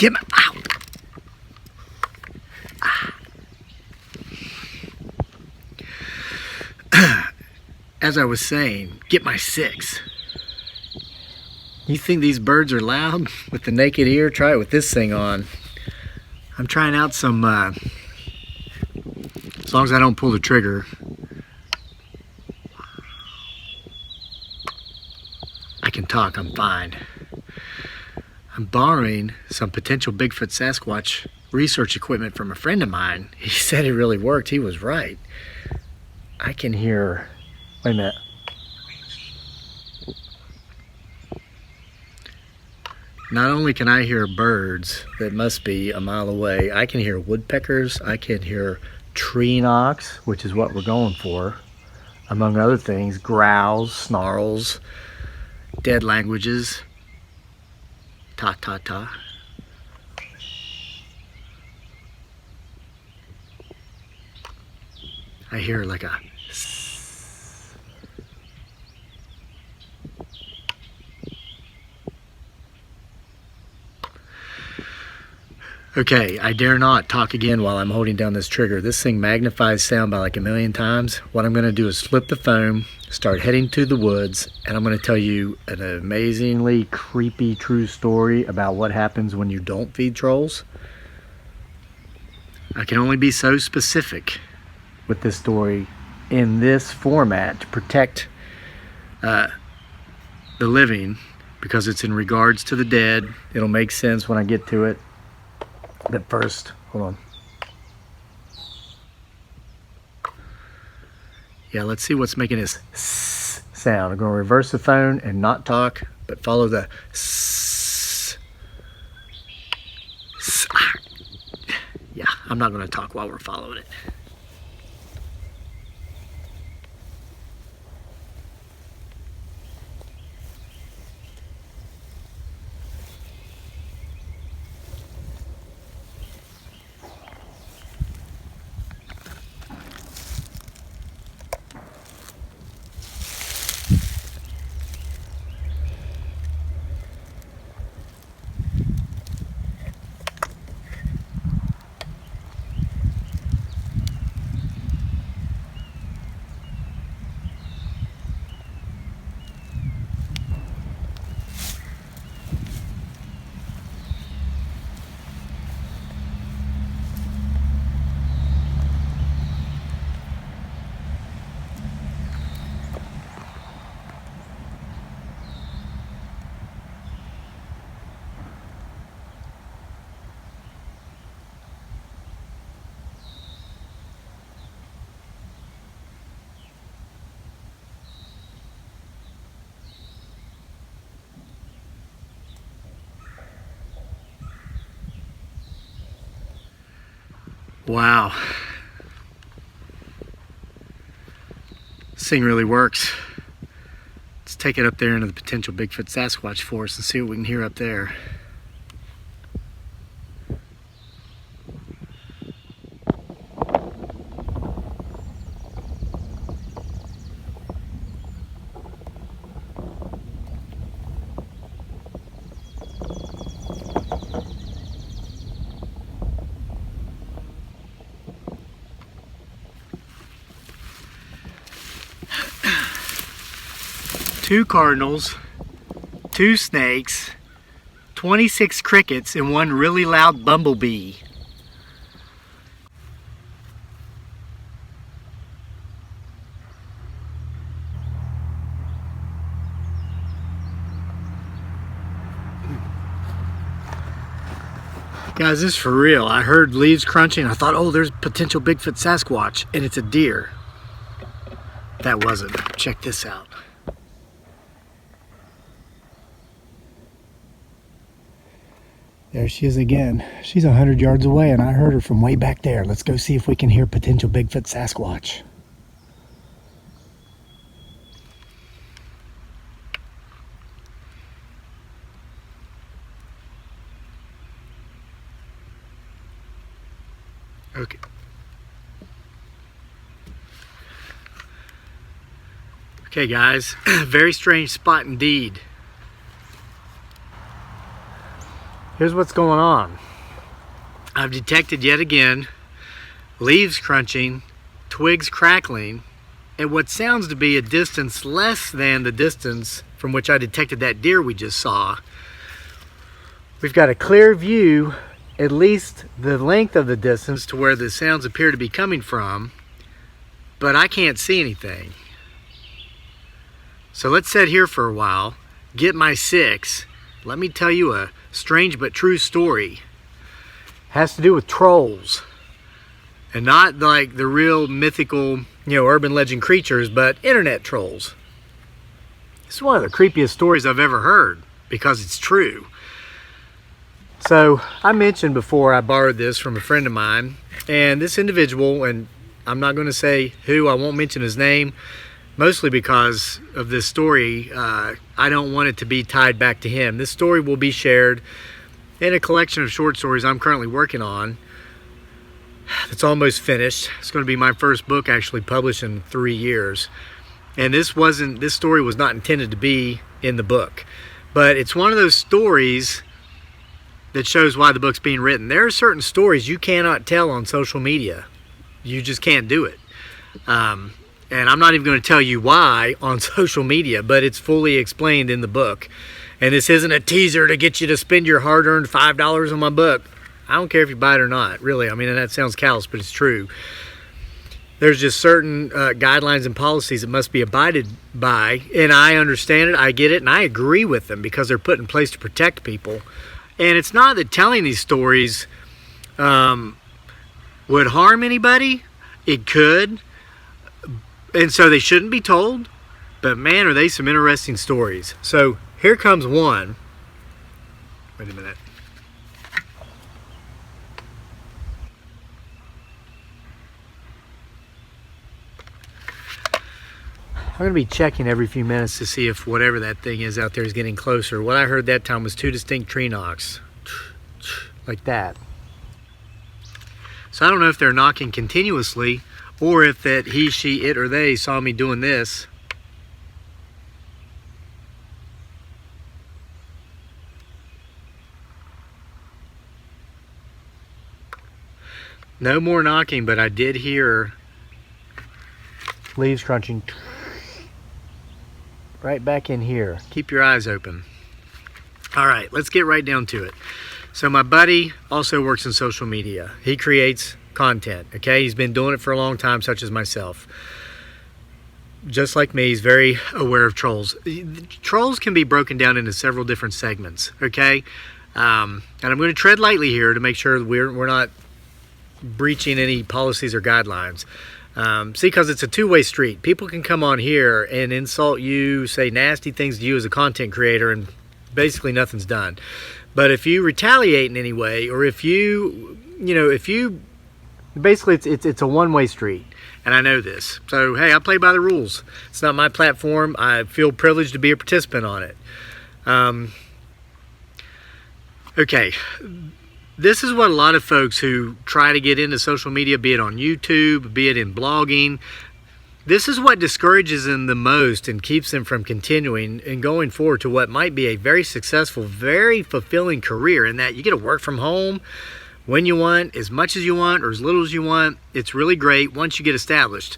Get my, ow. As I was saying, get my 6. You think these birds are loud with the naked ear? Try it with this thing on. I'm trying out some, as long as I don't pull the trigger. I can talk, I'm fine. I'm borrowing some potential Bigfoot Sasquatch research equipment from a friend of mine. He said it really worked, he was right. I can hear, wait a minute. Not only can I hear birds that must be a mile away, I can hear woodpeckers, I can hear tree knocks, which is what we're going for, among other things, growls, snarls, dead languages, ta ta ta. I hear like a okay, I dare not talk again while I'm holding down this trigger. This thing magnifies sound by like 1,000,000 times. What I'm going to do is flip the phone, start heading to the woods, and I'm going to tell you an amazingly creepy true story about what happens when you don't feed trolls. I can only be so specific with this story in this format to protect the living, because it's in regards to the dead. It'll make sense when I get to it. But first, hold on. Yeah, let's see what's making this sound. I'm going to reverse the phone and not talk, but follow the yeah, I'm not going to talk while we're following it. Wow. This thing really works. Let's take it up there into the potential Bigfoot Sasquatch forest and see what we can hear up there. Two cardinals, 2 snakes, 26 crickets, and 1 really loud bumblebee. Guys, this is for real. I heard leaves crunching. I thought, oh, there's potential Bigfoot Sasquatch, and it's a deer. That wasn't. Check this out. There she is again. She's 100 yards away, and I heard her from way back there. Let's go see if we can hear potential Bigfoot Sasquatch. Okay. Okay, guys. Very strange spot indeed. Here's what's going on. I've detected yet again leaves crunching, twigs crackling, at what sounds to be a distance less than the distance from which I detected that deer we just saw. We've got a clear view, at least the length of the distance to where the sounds appear to be coming from, but I can't see anything. So let's sit here for a while, get my 6. Let me tell you a strange but true story. It has to do with trolls. And not like the real mythical, urban legend creatures, but internet trolls. This is one of the creepiest stories I've ever heard, because it's true. So, I mentioned before I borrowed this from a friend of mine, and this individual, and I'm not going to say who, I won't mention his name, mostly because of this story. I don't want it to be tied back to him. This story will be shared in a collection of short stories I'm currently working on. It's almost finished. It's going to be my first book actually published in 3 years. And this story was not intended to be in the book. But it's one of those stories that shows why the book's being written. There are certain stories you cannot tell on social media. You just can't do it. And I'm not even going to tell you why on social media, but it's fully explained in the book. And this isn't a teaser to get you to spend your hard-earned $5 on my book. I don't care if you buy it or not, really. I mean, and that sounds callous, but it's true. There's just certain guidelines and policies that must be abided by, and I understand it, I get it, and I agree with them because they're put in place to protect people. And it's not that telling these stories would harm anybody. It could, and so they shouldn't be told, but man, are they some interesting stories. So here comes one. Wait a minute. I'm going to be checking every few minutes to see if whatever that thing is out there is getting closer. What I heard that time was 2 distinct tree knocks. Like that. So I don't know if they're knocking continuously or if that he, she, it, or they saw me doing this. No more knocking, but I did hear leaves crunching. Right back in here. Keep your eyes open. All right, let's get right down to it. So my buddy also works in social media. He creates content, okay? He's been doing it for a long time, such as myself. Just like me, he's very aware of trolls. Trolls can be broken down into several different segments, okay? And I'm going to tread lightly here to make sure we're not breaching any policies or guidelines. See, because it's a two-way street. People can come on here and insult you, say nasty things to you as a content creator, and basically nothing's done. But if you retaliate in any way, or if you basically it's a one-way street, and I know this. So hey, I play by the rules. It's not my platform. I feel privileged to be a participant on it. Okay. This is what a lot of folks who try to get into social media, be it on YouTube, be it in blogging, this is what discourages them the most and keeps them from continuing and going forward to what might be a very successful, very fulfilling career, in that you get to work from home when you want, as much as you want, or as little as you want. It's really great once you get established.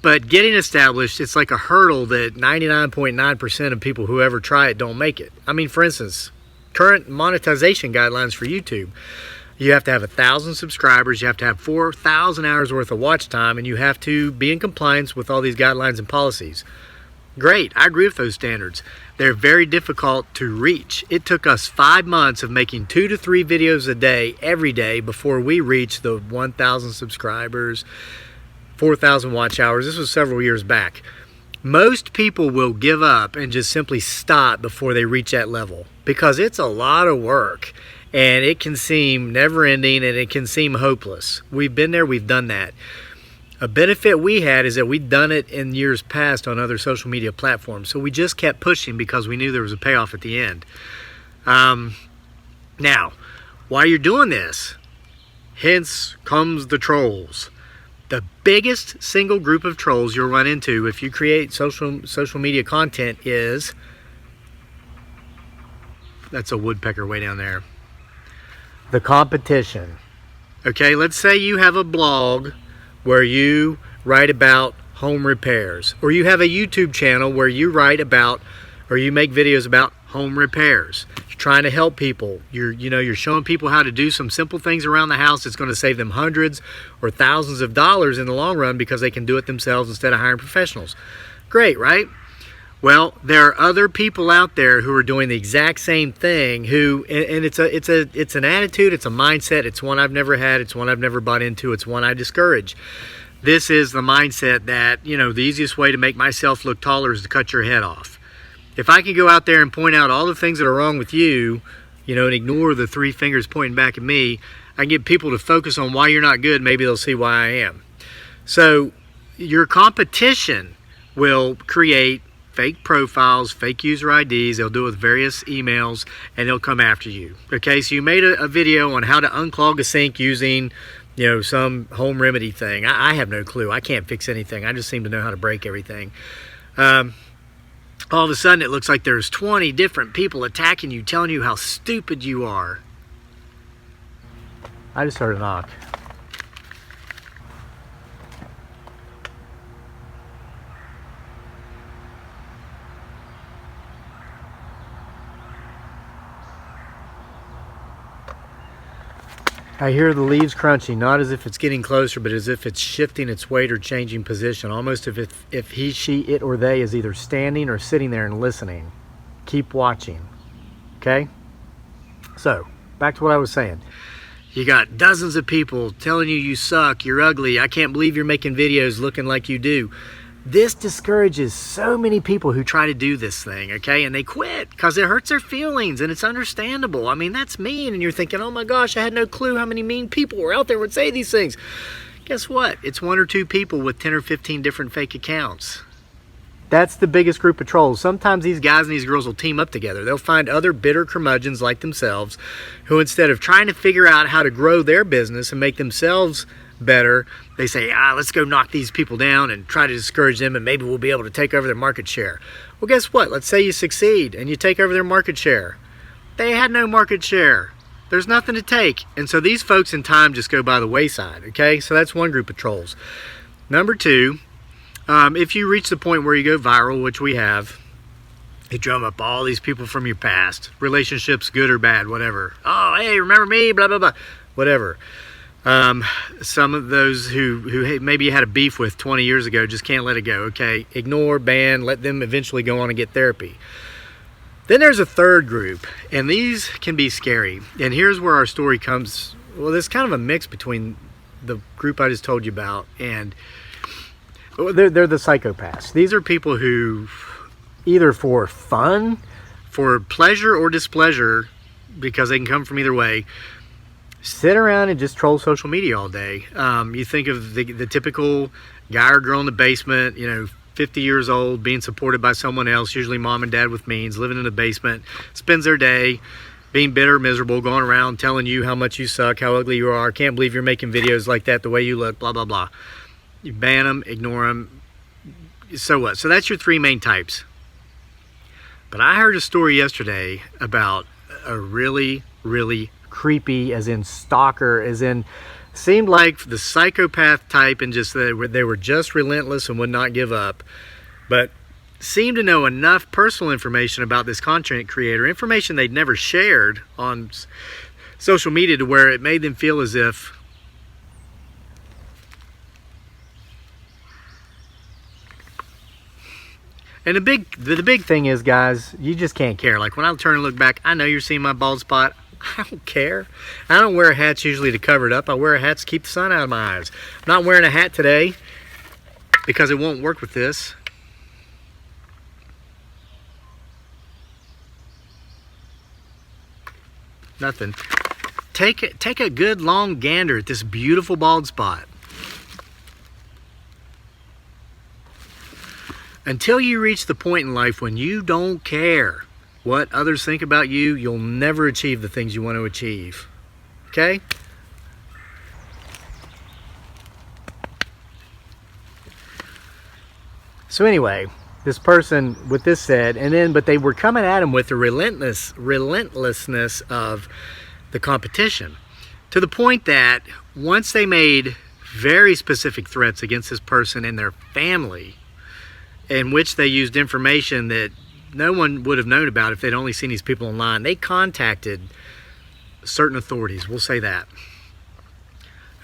But getting established, it's like a hurdle that 99.9% of people who ever try it don't make it. I mean, for instance, current monetization guidelines for YouTube. You have to have 1,000 subscribers, you have to have 4,000 hours worth of watch time, and you have to be in compliance with all these guidelines and policies. Great, I agree with those standards. They're very difficult to reach. It took us 5 months of making 2 to 3 videos a day, every day, before we reached the 1,000 subscribers, 4,000 watch hours. This was several years back. Most people will give up and just simply stop before they reach that level, because it's a lot of work and it can seem never-ending and it can seem hopeless. We've been there, we've done that. A benefit we had is that we'd done it in years past on other social media platforms, so we just kept pushing because we knew there was a payoff at the end. Now, while you're doing this, hence comes the trolls. The biggest single group of trolls you'll run into if you create social media content is, that's a woodpecker way down there. the competition. Okay, let's say you have a blog where you write about home repairs, or you have a YouTube channel where you write about, or you make videos about home repairs. You're trying to help people. You're showing people how to do some simple things around the house that's going to save them hundreds or thousands of dollars in the long run because they can do it themselves instead of hiring professionals. Great, right? Well, there are other people out there who are doing the exact same thing, and it's an attitude, it's a mindset, it's one I've never had, it's one I've never bought into, it's one I discourage. This is the mindset that, the easiest way to make myself look taller is to cut your head off. If I can go out there and point out all the things that are wrong with you, and ignore the three fingers pointing back at me, I can get people to focus on why you're not good. Maybe they'll see why I am. So your competition will create fake profiles, fake user IDs. They'll do it with various emails, and they'll come after you. Okay, so you made a video on how to unclog a sink using, some home remedy thing. I have no clue. I can't fix anything. I just seem to know how to break everything. All of a sudden, it looks like there's 20 different people attacking you, telling you how stupid you are. I just heard a knock. I hear the leaves crunching, not as if it's getting closer, but as if it's shifting its weight or changing position, almost if he, she, it, or they is either standing or sitting there and listening. Keep watching, okay? So, back to what I was saying. You got dozens of people telling you you suck, you're ugly, I can't believe you're making videos looking like you do. This discourages so many people who try to do this thing, okay? And they quit because it hurts their feelings, and it's understandable. I mean, that's mean, and you're thinking, oh my gosh, I had no clue how many mean people were out there would say these things. Guess what? It's one or two people with 10 or 15 different fake accounts. That's the biggest group of trolls. Sometimes these guys and these girls will team up together. They'll find other bitter curmudgeons like themselves who, instead of trying to figure out how to grow their business and make themselves better, they say, let's go knock these people down and try to discourage them, and maybe we'll be able to take over their market share. Well, guess what? Let's say you succeed and you take over their market share. They had no market share. There's nothing to take. And so these folks in time just go by the wayside, okay? So that's one group of trolls. Number two, if you reach the point where you go viral, which we have, you drum up all these people from your past, relationships, good or bad, whatever. Oh, hey, remember me, blah, blah, blah, whatever. Some of those who maybe you had a beef with 20 years ago just can't let it go. Okay, ignore, ban, let them eventually go on and get therapy. Then there's a third group, and these can be scary. And here's where our story comes. Well, there's kind of a mix between the group I just told you about and they're the psychopaths. These are people who, either for fun, for pleasure or displeasure, because they can come from either way, sit around and just troll social media all day. You think of the typical guy or girl in the basement, 50 years old, being supported by someone else, usually mom and dad with means, living in the basement, spends their day being bitter, miserable, going around telling you how much you suck, how ugly you are, can't believe you're making videos like that, the way you look, blah, blah, blah. You ban them, ignore them, so what? So that's your three main types. But I heard a story yesterday about a really, really creepy, as in stalker, as in seemed like the psychopath type, and just they were just relentless and would not give up, but seemed to know enough personal information about this content creator, information they'd never shared on social media, to where it made them feel as if and the big thing is, guys, you just can't care. Like, when I turn and look back, I know you're seeing my bald spot. I don't care. I don't wear hats usually to cover it up. I wear hats to keep the sun out of my eyes. I'm not wearing a hat today because it won't work with this. Nothing. Take a good long gander at this beautiful bald spot. Until you reach the point in life when you don't care what others think about you, you'll never achieve the things you want to achieve. Okay? So anyway, this person, with this said, but they were coming at him with the relentlessness of, the competition, to the point that once they made very specific threats against this person and their family, in which they used information that no one would have known about if they'd only seen these people online. They contacted certain authorities, we'll say that.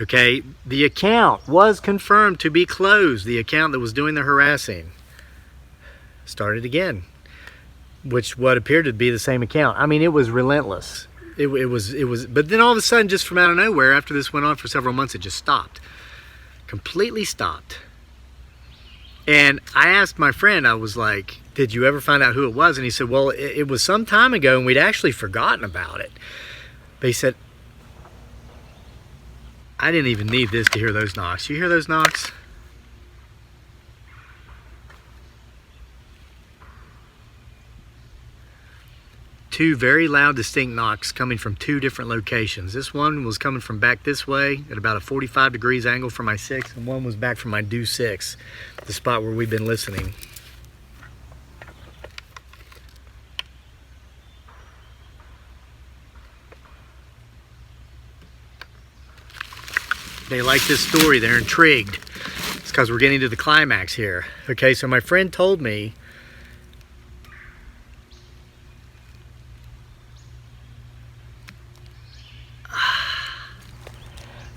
Okay, the account was confirmed to be closed. The account that was doing the harassing started again, which what appeared to be the same account. I mean, it was relentless. It was, but then all of a sudden, just from out of nowhere, after this went on for several months, it just stopped. Completely stopped. And I asked my friend, I was like, did you ever find out who it was? And he said, well, it was some time ago and we'd actually forgotten about it. But he said, I didn't even need this to hear those knocks. You hear those knocks? Two very loud, distinct knocks coming from two different locations. This one was coming from back this way at about a 45 degrees angle from my 6, and one was back from my due 6, the spot where we've been listening. They like this story. They're intrigued. It's because we're getting to the climax here. Okay, so my friend told me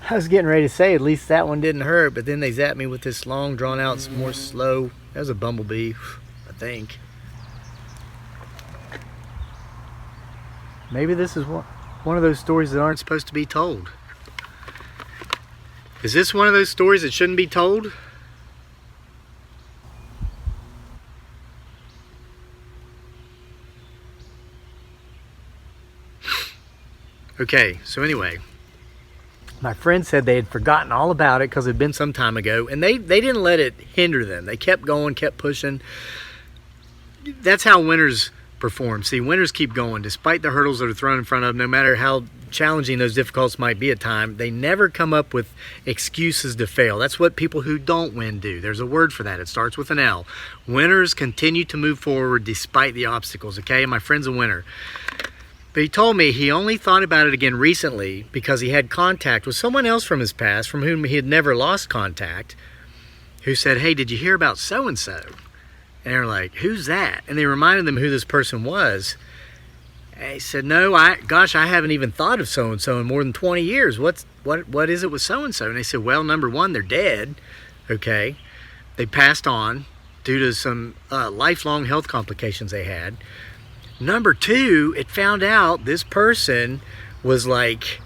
I was getting ready to say at least that one didn't hurt, but then they zapped me with this long, drawn out, more slow. That was a bumblebee, I think. Maybe this is one of those stories that aren't supposed to be told. Is this one of those stories that shouldn't be told? Okay, so anyway, my friend said they had forgotten all about it because it had been some time ago, and they didn't let it hinder them. They kept going, kept pushing. That's how winners perform. See, winners keep going despite the hurdles that are thrown in front of them, no matter how challenging those difficulties might be at times. They never come up with excuses to fail. That's what people who don't win do. There's a word for that. It starts with an L. Winners continue to move forward despite the obstacles, okay? And my friend's a winner. But he told me he only thought about it again recently because he had contact with someone else from his past from whom he had never lost contact, who said, hey, did you hear about so-and-so? And they're like, who's that? And they reminded them who this person was. And he said, no, I haven't even thought of so-and-so in more than 20 years. What is it with so-and-so? And they said, well, number one, they're dead, okay? They passed on due to some lifelong health complications they had. Number two, it found out this person was like,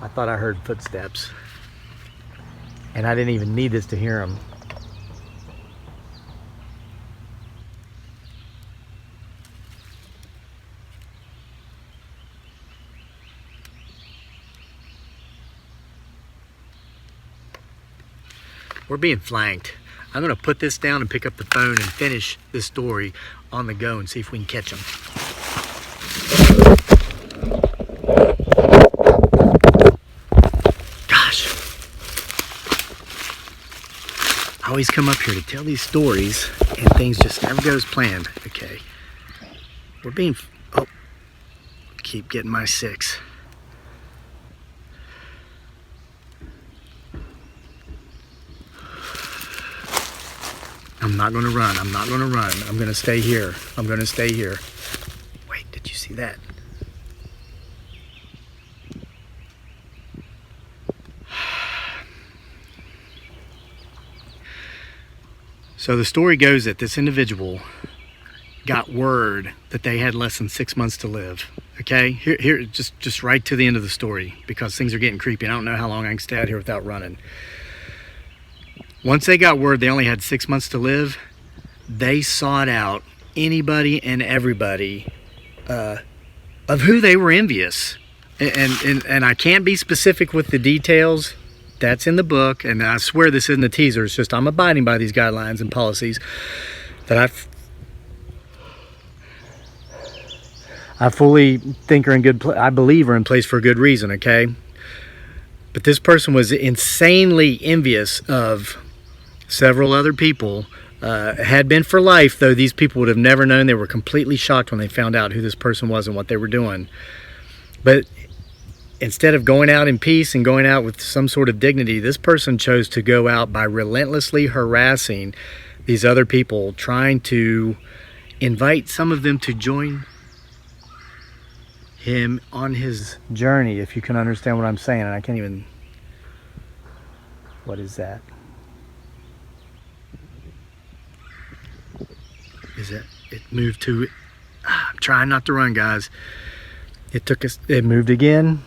I thought I heard footsteps. And I didn't even need this to hear them. We're being flanked. I'm going to put this down and pick up the phone and finish this story on the go and see if we can catch them. Gosh. I always come up here to tell these stories and things just never go as planned. Okay. We're being... Oh. Keep getting my 6. I'm not going to run. I'm not going to run. I'm going to stay here. I'm going to stay here. Wait, did you see that? So the story goes that this individual got word that they had less than 6 months to live. Okay? Here, just right to the end of the story because things are getting creepy. I don't know how long I can stay out here without running. Once they got word they only had 6 months to live, they sought out anybody and everybody of who they were envious. And I can't be specific with the details. That's in the book, and I swear this isn't a teaser. It's just I'm abiding by these guidelines and policies that I fully think are in good I believe are in place for a good reason, okay? But this person was insanely envious of several other people Had been for life, though, these people would have never known. They were completely shocked when they found out who this person was and what they were doing. But instead of going out in peace and going out with some sort of dignity, this person chose to go out by relentlessly harassing these other people, trying to invite some of them to join him on his journey, if you can understand what I'm saying. And I can't even... What is that? Is it? It moved to... I'm trying not to run, guys. It took us... It moved again.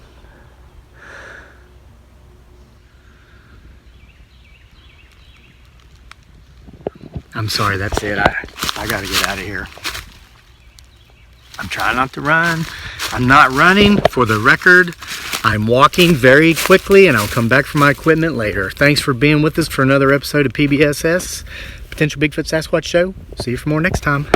I'm sorry, that's it. I gotta get out of here. I'm trying not to run. I'm not running, for the record. I'm walking very quickly, and I'll come back for my equipment later. Thanks for being with us for another episode of PBSS, Potential Bigfoot Sasquatch Show. See you for more next time.